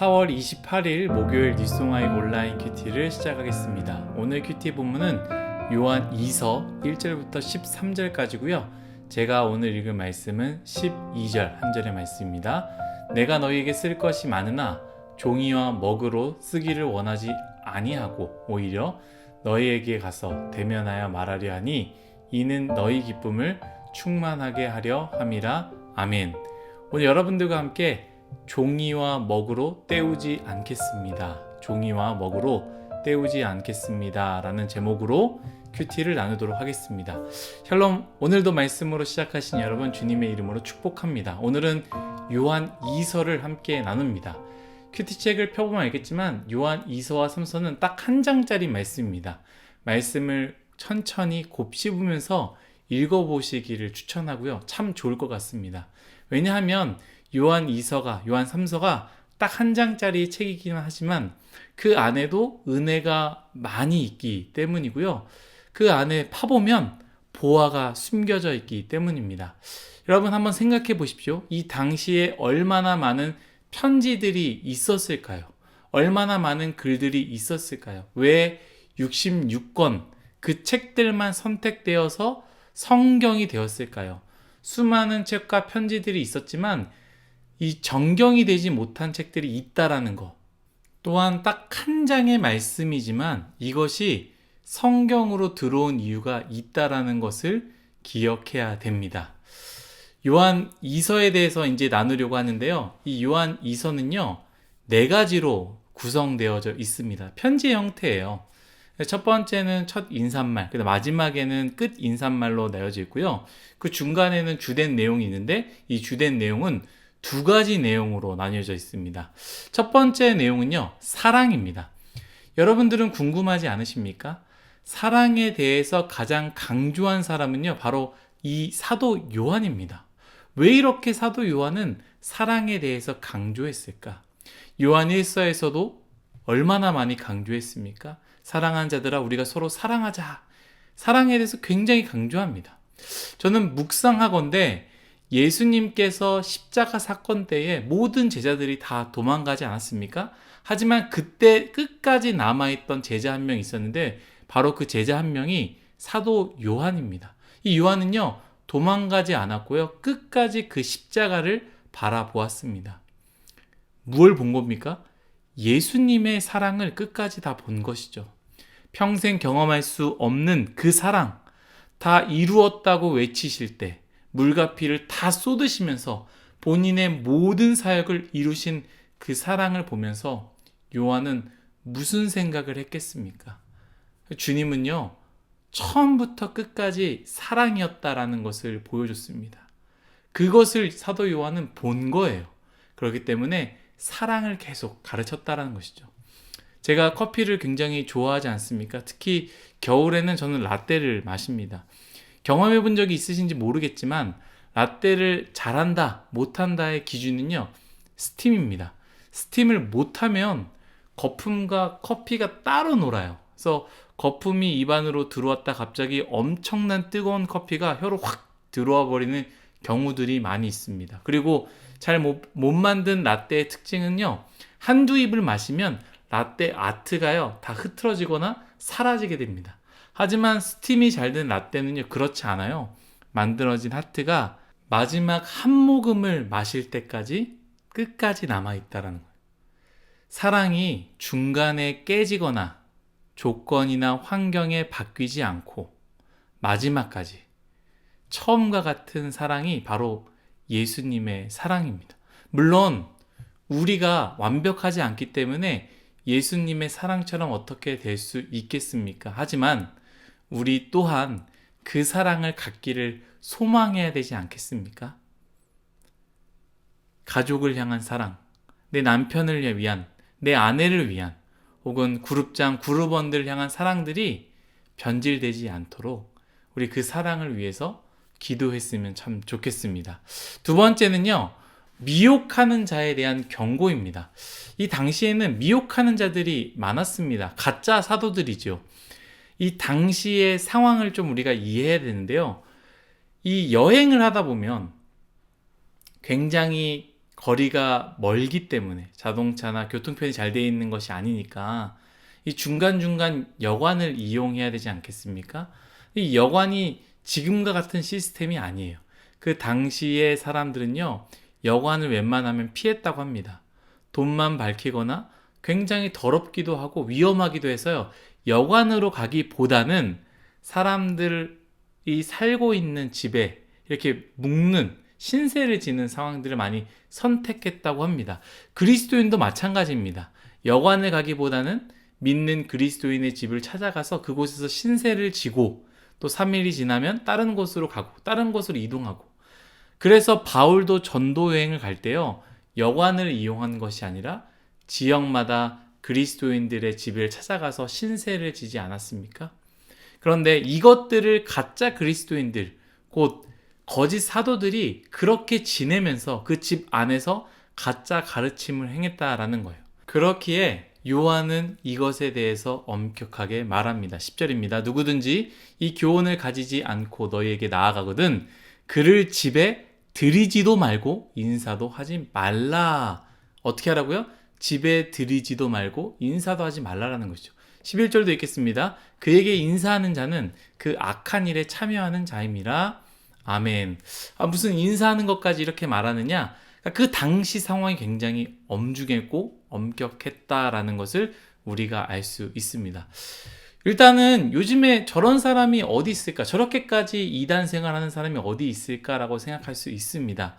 4월 28일 목요일 뉴송아이 온라인 큐티를 시작하겠습니다. 오늘 큐티 본문은 요한 2서 1절부터 13절까지고요. 제가 오늘 읽을 말씀은 12절 한 절의 말씀입니다. 내가 너희에게 쓸 것이 많으나 종이와 먹으로 쓰기를 원하지 아니하고 오히려 너희에게 가서 대면하여 말하려 하니 이는 너희 기쁨을 충만하게 하려 함이라. 아멘. 오늘 여러분들과 함께 종이와 먹으로 때우지 않겠습니다. 종이와 먹으로 때우지 않겠습니다 라는 제목으로 큐티를 나누도록 하겠습니다. 샬롬, 오늘도 말씀으로 시작하신 여러분 주님의 이름으로 축복합니다. 오늘은 요한 2서를 함께 나눕니다. 큐티책을 펴보면 알겠지만 요한 2서와 3서는 딱 한 장짜리 말씀입니다. 말씀을 천천히 곱씹으면서 읽어보시기를 추천하고요. 참 좋을 것 같습니다. 왜냐하면 요한 2서가, 요한 3서가 딱 한 장짜리 책이긴 하지만 그 안에도 은혜가 많이 있기 때문이고요. 그 안에 파보면 보화가 숨겨져 있기 때문입니다. 여러분 한번 생각해 보십시오. 이 당시에 얼마나 많은 편지들이 있었을까요? 얼마나 많은 글들이 있었을까요? 왜 66권 그 책들만 선택되어서 성경이 되었을까요? 수많은 책과 편지들이 있었지만 이 정경이 되지 못한 책들이 있다라는 것, 또한 딱 한 장의 말씀이지만 이것이 성경으로 들어온 이유가 있다라는 것을 기억해야 됩니다. 요한 2서에 대해서 이제 나누려고 하는데요. 이 요한 2서는요, 4가지로 구성되어져 있습니다. 편지 형태예요. 첫 번째는 첫 인사말, 그다음 마지막에는 끝 인사말로 나눠져 있고요. 그 중간에는 주된 내용이 있는데 이 주된 내용은 2가지 내용으로 나뉘어져 있습니다. 첫 번째 내용은요, 사랑입니다. 여러분들은 궁금하지 않으십니까? 사랑에 대해서 가장 강조한 사람은요, 바로 이 사도 요한입니다. 왜 이렇게 사도 요한은 사랑에 대해서 강조했을까? 요한 1서에서도 얼마나 많이 강조했습니까? 사랑하는 자들아 우리가 서로 사랑하자. 사랑에 대해서 굉장히 강조합니다. 저는 묵상하건대 예수님께서 십자가 사건 때에 모든 제자들이 다 도망가지 않았습니까? 하지만 그때 끝까지 남아있던 제자 한 명 있었는데 바로 그 제자 한 명이 사도 요한입니다. 이 요한은요, 도망가지 않았고요, 끝까지 그 십자가를 바라보았습니다. 무엇을 본 겁니까? 예수님의 사랑을 끝까지 다 본 것이죠. 평생 경험할 수 없는 그 사랑, 다 이루었다고 외치실 때 물과 피를 다 쏟으시면서 본인의 모든 사역을 이루신 그 사랑을 보면서 요한은 무슨 생각을 했겠습니까? 주님은요, 처음부터 끝까지 사랑이었다라는 것을 보여줬습니다. 그것을 사도 요한은 본 거예요. 그렇기 때문에 사랑을 계속 가르쳤다라는 것이죠. 제가 커피를 굉장히 좋아하지 않습니까? 특히 겨울에는 저는 라떼를 마십니다. 경험해 본 적이 있으신지 모르겠지만 라떼를 잘한다, 못한다의 기준은요, 스팀입니다. 스팀을 못하면 거품과 커피가 따로 놀아요. 그래서 거품이 입안으로 들어왔다 갑자기 엄청난 뜨거운 커피가 혀로 확 들어와 버리는 경우들이 많이 있습니다. 그리고 잘 못 만든 라떼의 특징은요, 한두 입을 마시면 라떼 아트가요, 다 흐트러지거나 사라지게 됩니다. 하지만 스팀이 잘 된 라떼는요, 그렇지 않아요. 만들어진 하트가 마지막 한 모금을 마실 때까지 끝까지 남아있다는 거예요. 사랑이 중간에 깨지거나 조건이나 환경에 바뀌지 않고 마지막까지 처음과 같은 사랑이 바로 예수님의 사랑입니다. 물론 우리가 완벽하지 않기 때문에 예수님의 사랑처럼 어떻게 될 수 있겠습니까? 하지만 우리 또한 그 사랑을 갖기를 소망해야 되지 않겠습니까? 가족을 향한 사랑, 내 남편을 위한, 내 아내를 위한, 혹은 그룹장, 그룹원들을 향한 사랑들이 변질되지 않도록 우리 그 사랑을 위해서 기도했으면 참 좋겠습니다. 두 번째는요, 미혹하는 자에 대한 경고입니다. 이 당시에는 미혹하는 자들이 많았습니다. 가짜 사도들이죠. 이 당시의 상황을 좀 우리가 이해해야 되는데요. 이 여행을 하다 보면 굉장히 거리가 멀기 때문에 자동차나 교통편이 잘 되어 있는 것이 아니니까 이 중간중간 여관을 이용해야 되지 않겠습니까? 이 여관이 지금과 같은 시스템이 아니에요. 그 당시의 사람들은요, 여관을 웬만하면 피했다고 합니다. 돈만 밝히거나 굉장히 더럽기도 하고 위험하기도 해서요, 여관으로 가기보다는 사람들이 살고 있는 집에 이렇게 묵는 신세를 지는 상황들을 많이 선택했다고 합니다. 그리스도인도 마찬가지입니다. 여관을 가기보다는 믿는 그리스도인의 집을 찾아가서 그곳에서 신세를 지고 또 3일이 지나면 다른 곳으로 가고 다른 곳으로 이동하고, 그래서 바울도 전도 여행을 갈 때요, 여관을 이용한 것이 아니라 지역마다 그리스도인들의 집을 찾아가서 신세를 지지 않았습니까? 그런데 이것들을 가짜 그리스도인들, 곧 거짓 사도들이 그렇게 지내면서 그 집 안에서 가짜 가르침을 행했다라는 거예요. 그렇기에 요한은 이것에 대해서 엄격하게 말합니다. 10절입니다. 누구든지 이 교훈을 가지지 않고 너희에게 나아가거든 그를 집에 들이지도 말고 인사도 하지 말라. 어떻게 하라고요? 집에 들이지도 말고 인사도 하지 말라라는 것이죠. 11절도 읽겠습니다. 그에게 인사하는 자는 그 악한 일에 참여하는 자임이라. 아멘. 무슨 인사하는 것까지 이렇게 말하느냐? 그 당시 상황이 굉장히 엄중했고 엄격했다라는 것을 우리가 알 수 있습니다. 일단은 요즘에 저런 사람이 어디 있을까? 저렇게까지 이단 생활하는 사람이 어디 있을까라고 생각할 수 있습니다.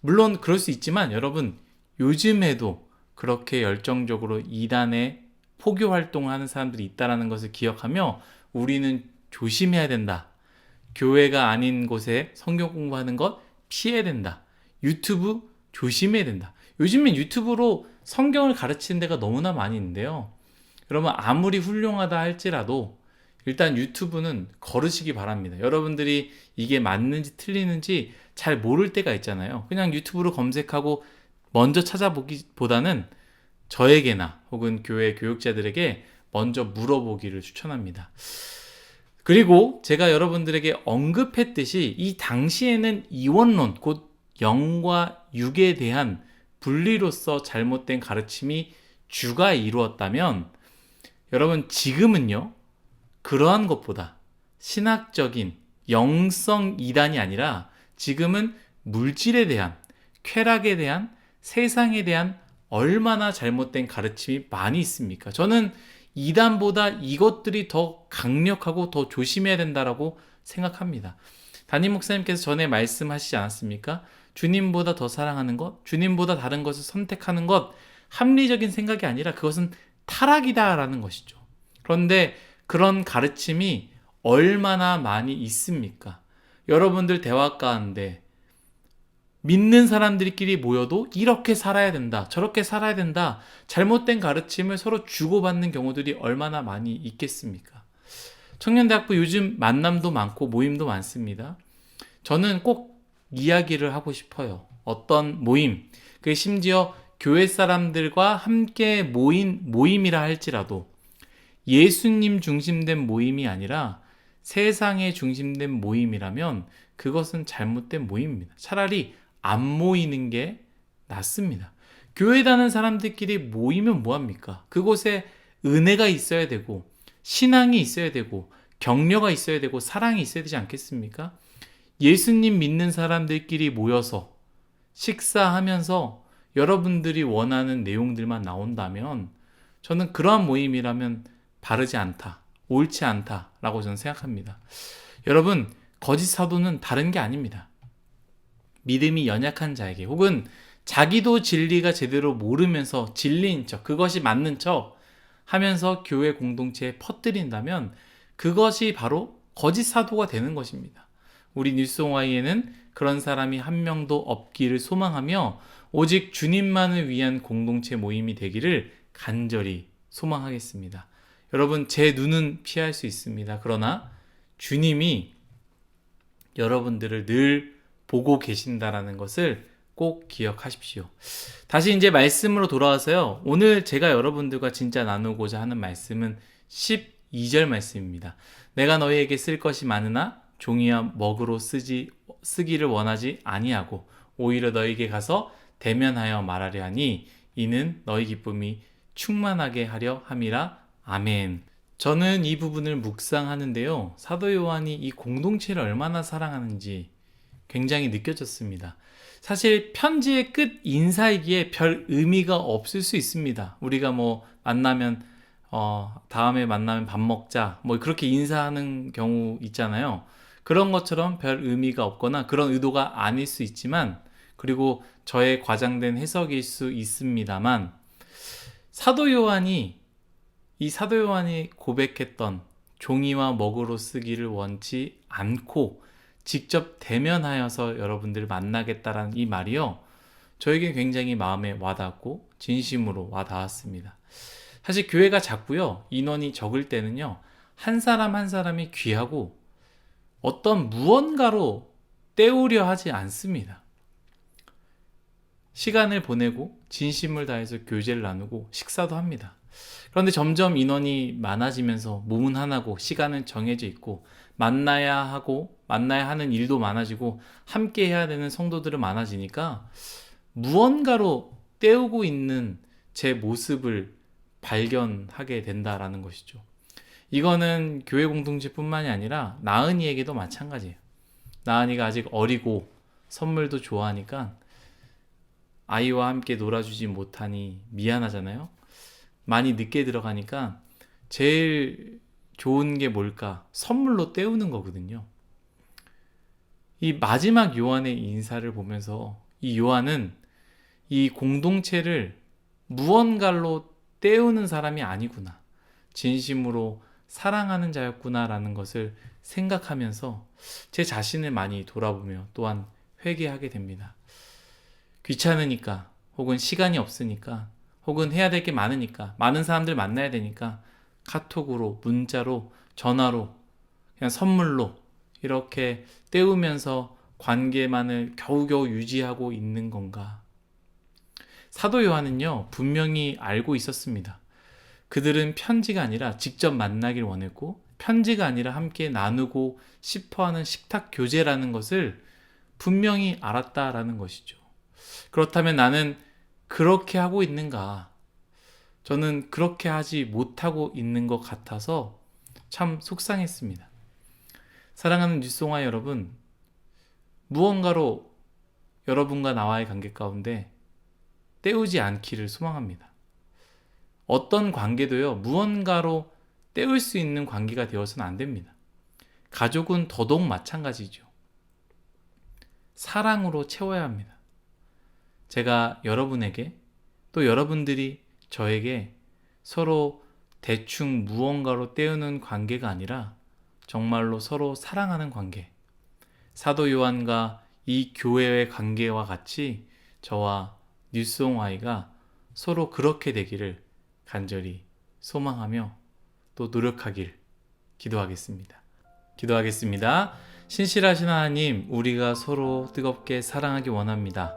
물론 그럴 수 있지만 여러분, 요즘에도 그렇게 열정적으로 이단의 포교 활동을 하는 사람들이 있다는 것을 기억하며 우리는 조심해야 된다. 교회가 아닌 곳에 성경 공부하는 것 피해야 된다. 유튜브 조심해야 된다. 요즘엔 유튜브로 성경을 가르치는 데가 너무나 많이 있는데요. 여러분, 아무리 훌륭하다 할지라도 일단 유튜브는 거르시기 바랍니다. 여러분들이 이게 맞는지 틀리는지 잘 모를 때가 있잖아요. 그냥 유튜브로 검색하고 먼저 찾아보기보다는 저에게나 혹은 교회 교육자들에게 먼저 물어보기를 추천합니다. 그리고 제가 여러분들에게 언급했듯이 이 당시에는 이원론, 곧 영과 육에 대한 분리로서 잘못된 가르침이 주가 이루었다면, 여러분 지금은요, 그러한 것보다 신학적인 영성 이단이 아니라 지금은 물질에 대한, 쾌락에 대한, 세상에 대한 얼마나 잘못된 가르침이 많이 있습니까? 저는 이단보다 이것들이 더 강력하고 더 조심해야 된다라고 생각합니다. 담임 목사님께서 전에 말씀하시지 않았습니까? 주님보다 더 사랑하는 것, 주님보다 다른 것을 선택하는 것, 합리적인 생각이 아니라 그것은 타락이다라는 것이죠. 그런데 그런 가르침이 얼마나 많이 있습니까? 여러분들 대화 가운데 믿는 사람들끼리 모여도 이렇게 살아야 된다, 저렇게 살아야 된다, 잘못된 가르침을 서로 주고받는 경우들이 얼마나 많이 있겠습니까? 청년대학부 요즘 만남도 많고 모임도 많습니다. 저는 꼭 이야기를 하고 싶어요. 어떤 모임, 그 심지어 교회 사람들과 함께 모인 모임이라 할지라도 예수님 중심된 모임이 아니라 세상에 중심된 모임이라면 그것은 잘못된 모임입니다. 차라리 안 모이는 게 낫습니다. 교회 다니는 사람들끼리 모이면 뭐합니까? 그곳에 은혜가 있어야 되고 신앙이 있어야 되고 격려가 있어야 되고 사랑이 있어야 되지 않겠습니까? 예수님 믿는 사람들끼리 모여서 식사하면서 여러분들이 원하는 내용들만 나온다면 저는 그러한 모임이라면 바르지 않다, 옳지 않다라고 저는 생각합니다. 여러분, 거짓 사도는 다른 게 아닙니다. 믿음이 연약한 자에게 혹은 자기도 진리가 제대로 모르면서 진리인 척, 그것이 맞는 척 하면서 교회 공동체에 퍼뜨린다면 그것이 바로 거짓 사도가 되는 것입니다. 우리 뉴스옹아이에는 그런 사람이 한 명도 없기를 소망하며 오직 주님만을 위한 공동체 모임이 되기를 간절히 소망하겠습니다. 여러분, 제 눈은 피할 수 있습니다. 그러나 주님이 여러분들을 늘 보고 계신다라는 것을 꼭 기억하십시오. 다시 이제 말씀으로 돌아와서요. 오늘 제가 여러분들과 진짜 나누고자 하는 말씀은 12절 말씀입니다. 내가 너희에게 쓸 것이 많으나 종이와 먹으로 쓰기를 원하지 아니하고 오히려 너희에게 가서 대면하여 말하려 하니 이는 너희 기쁨이 충만하게 하려 함이라. 아멘. 저는 이 부분을 묵상하는데요. 사도 요한이 이 공동체를 얼마나 사랑하는지 굉장히 느껴졌습니다. 사실 편지의 끝 인사이기에 별 의미가 없을 수 있습니다. 우리가 뭐 만나면 다음에 만나면 밥 먹자 뭐 그렇게 인사하는 경우 있잖아요. 그런 것처럼 별 의미가 없거나 그런 의도가 아닐 수 있지만, 그리고 저의 과장된 해석일 수 있습니다만, 이 사도 요한이 고백했던 종이와 먹으로 쓰기를 원치 않고 직접 대면하여서 여러분들을 만나겠다라는 이 말이요, 저에게 굉장히 마음에 와닿고 진심으로 와닿았습니다. 사실 교회가 작고요, 인원이 적을 때는요, 한 사람 한 사람이 귀하고 어떤 무언가로 때우려 하지 않습니다. 시간을 보내고 진심을 다해서 교제를 나누고 식사도 합니다. 그런데 점점 인원이 많아지면서 몸은 하나고 시간은 정해져 있고 만나야 하는 일도 많아지고 함께 해야 되는 성도들은 많아지니까 무언가로 때우고 있는 제 모습을 발견하게 된다라는 것이죠. 이거는 교회 공동체뿐만이 아니라 나은이에게도 마찬가지예요. 나은이가 아직 어리고 선물도 좋아하니까 아이와 함께 놀아주지 못하니 미안하잖아요. 많이 늦게 들어가니까 제일 좋은 게 뭘까? 선물로 때우는 거거든요. 이 마지막 요한의 인사를 보면서 이 요한은 이 공동체를 무언가로 때우는 사람이 아니구나, 진심으로 사랑하는 자였구나라는 것을 생각하면서 제 자신을 많이 돌아보며 또한 회개하게 됩니다. 귀찮으니까, 혹은 시간이 없으니까, 혹은 해야 될 게 많으니까, 많은 사람들 만나야 되니까 카톡으로, 문자로, 전화로, 그냥 선물로 이렇게 때우면서 관계만을 겨우겨우 유지하고 있는 건가? 사도 요한은요, 분명히 알고 있었습니다. 그들은 편지가 아니라 직접 만나길 원했고, 편지가 아니라 함께 나누고 싶어하는 식탁 교제라는 것을 분명히 알았다라는 것이죠. 그렇다면 나는 그렇게 하고 있는가? 저는 그렇게 하지 못하고 있는 것 같아서 참 속상했습니다. 사랑하는 뉴스송아 여러분, 무언가로 여러분과 나와의 관계 가운데 때우지 않기를 소망합니다. 어떤 관계도요, 무언가로 때울 수 있는 관계가 되어서는 안 됩니다. 가족은 더더욱 마찬가지죠. 사랑으로 채워야 합니다. 제가 여러분에게, 또 여러분들이 저에게 서로 대충 무언가로 때우는 관계가 아니라 정말로 서로 사랑하는 관계, 사도 요한과 이 교회의 관계와 같이 저와 뉴스옹아이가 서로 그렇게 되기를 간절히 소망하며 또 노력하길 기도하겠습니다. 신실하신 하나님, 우리가 서로 뜨겁게 사랑하기 원합니다.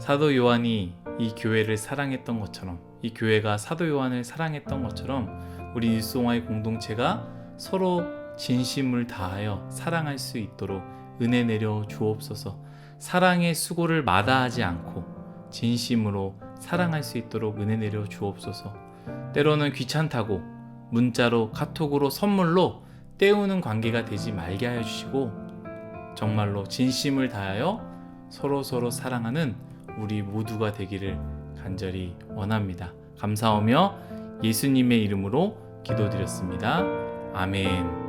사도 요한이 이 교회를 사랑했던 것처럼, 이 교회가 사도 요한을 사랑했던 것처럼 우리 뉴스옹아이 공동체가 서로 진심을 다하여 사랑할 수 있도록 은혜 내려 주옵소서. 사랑의 수고를 마다하지 않고 진심으로 사랑할 수 있도록 은혜 내려 주옵소서. 때로는 귀찮다고 문자로, 카톡으로, 선물로 때우는 관계가 되지 말게 하여 주시고, 정말로 진심을 다하여 서로 사랑하는 우리 모두가 되기를 간절히 원합니다. 감사하며 예수님의 이름으로 기도드렸습니다. 아멘.